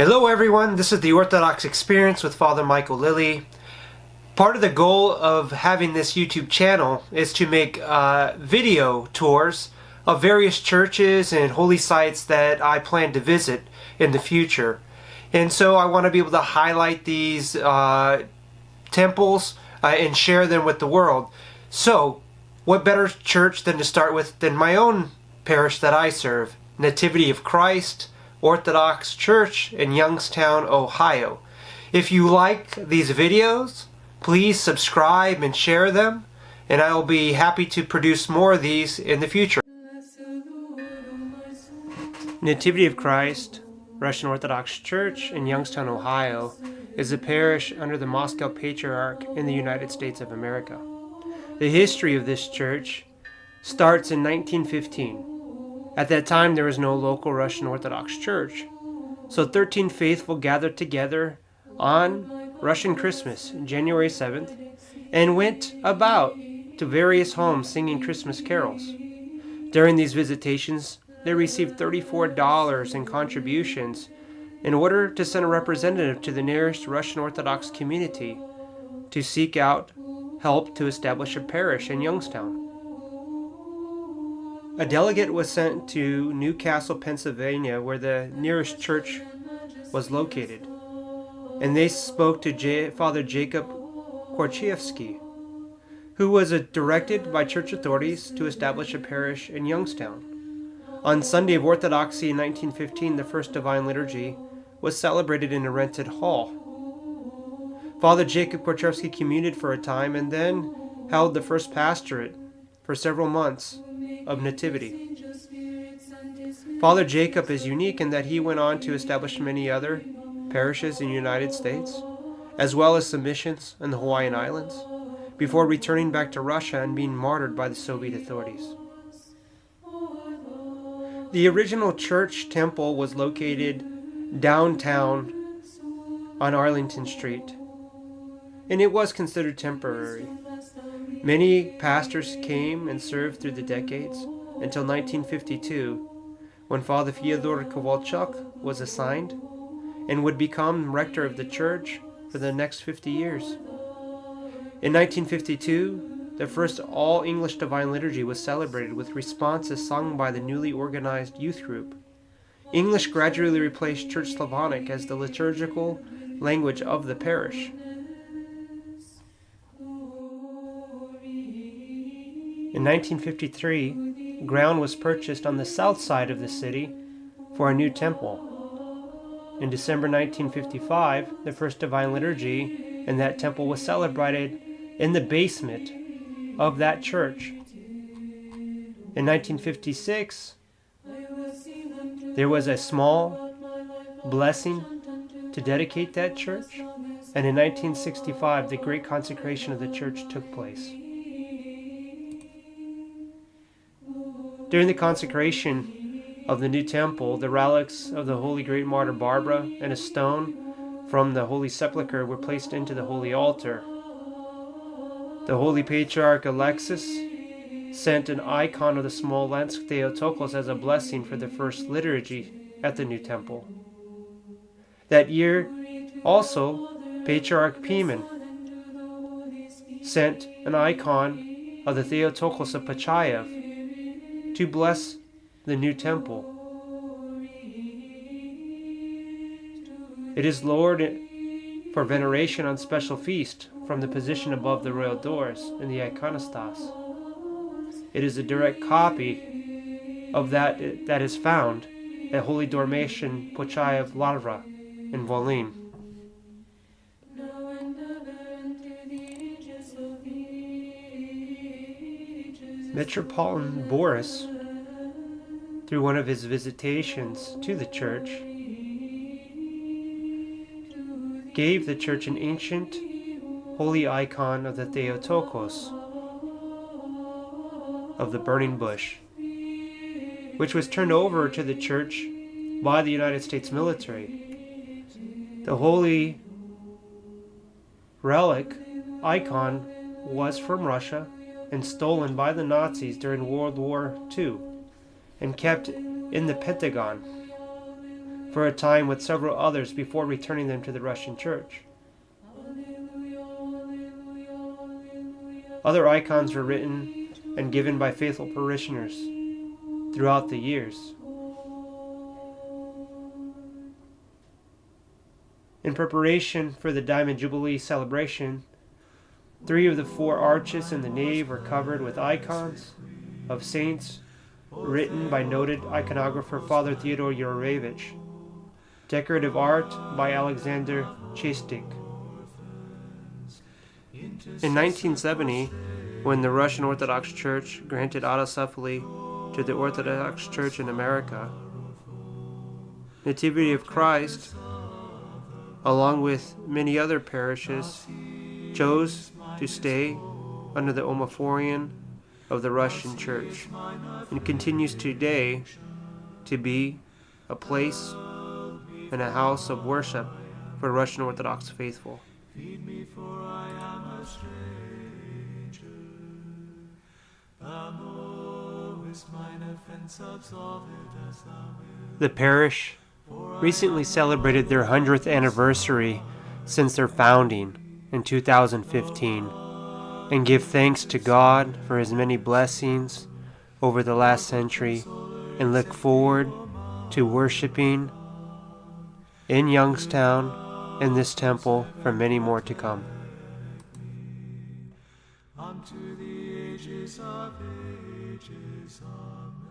Hello everyone, this is the Orthodox Experience with Father Michael Lilly. Part of the goal of having this YouTube channel is to make video tours of various churches and holy sites that I plan to visit in the future. And so I want to be able to highlight these temples and share them with the world. So what better church than to start with than my own parish that I serve, Nativity of Christ Orthodox Church in Youngstown, Ohio. If you like these videos, please subscribe and share them, and I will be happy to produce more of these in the future. Nativity of Christ Russian Orthodox Church in Youngstown, Ohio is a parish under the Moscow Patriarch in the United States of America. The history of this church starts in 1915. At that time, there was no local Russian Orthodox Church, so 13 faithful gathered together on Russian Christmas, January 7th, and went about to various homes singing Christmas carols. During these visitations, they received $34 in contributions in order to send a representative to the nearest Russian Orthodox community to seek out help to establish a parish in Youngstown. A delegate was sent to Newcastle, Pennsylvania, where the nearest church was located, and they spoke to Father Jacob Korchievsky, who was directed by church authorities to establish a parish in Youngstown. On Sunday of Orthodoxy in 1915, the first Divine Liturgy was celebrated in a rented hall. Father Jacob Korchievsky communed for a time and then held the first pastorate for several months of Nativity. Father Jacob is unique in that he went on to establish many other parishes in the United States, as well as some missions in the Hawaiian Islands, before returning back to Russia and being martyred by the Soviet authorities. The original church temple was located downtown on Arlington Street, and it was considered temporary. Many pastors came and served through the decades until 1952, when Father Fyodor Kovalchuk was assigned and would become rector of the church for the next 50 years. In 1952, the first all-English Divine Liturgy was celebrated with responses sung by the newly organized youth group. English gradually replaced Church Slavonic as the liturgical language of the parish. In 1953, ground was purchased on the south side of the city for a new temple. In December 1955, the first Divine Liturgy in that temple was celebrated in the basement of that church. In 1956, there was a small blessing to dedicate that church, and in 1965, the great consecration of the church took place. During the consecration of the new temple, the relics of the Holy Great Martyr Barbara and a stone from the Holy Sepulchre were placed into the Holy Altar. The Holy Patriarch Alexis sent an icon of the Smolensk Theotokos as a blessing for the first liturgy at the new temple. That year, also, Patriarch Pimen sent an icon of the Theotokos of Pachayev to bless the new temple. It is lowered for veneration on special feast from the position above the royal doors in the iconostas. It is a direct copy of that is found at Holy Dormition Pachayev Lavra in Volyn. Metropolitan Boris, through one of his visitations to the church, gave the church an ancient holy icon of the Theotokos, of the burning bush, which was turned over to the church by the United States military. The holy relic icon was from Russia and stolen by the Nazis during World War II and kept in the Pentagon. for a time with several others before returning them to the Russian Church. Other icons were written and given by faithful parishioners throughout the years. In preparation for the Diamond Jubilee celebration, 3 of the 4 arches in the nave are covered with icons of saints written by noted iconographer Father Theodore Yurevich. Decorative art by Alexander Chestik. In 1970, when the Russian Orthodox Church granted autocephaly to the Orthodox Church in America, Nativity of Christ, along with many other parishes, chose to stay under the omophorion of the Russian Church and continues today to be a place and a house of worship for Russian Orthodox faithful. The parish recently celebrated their 100th anniversary since their founding in 2015 and give thanks to God for His many blessings over the last century and look forward to worshiping in Youngstown in this temple for many more to come. Unto the ages of ages, amen.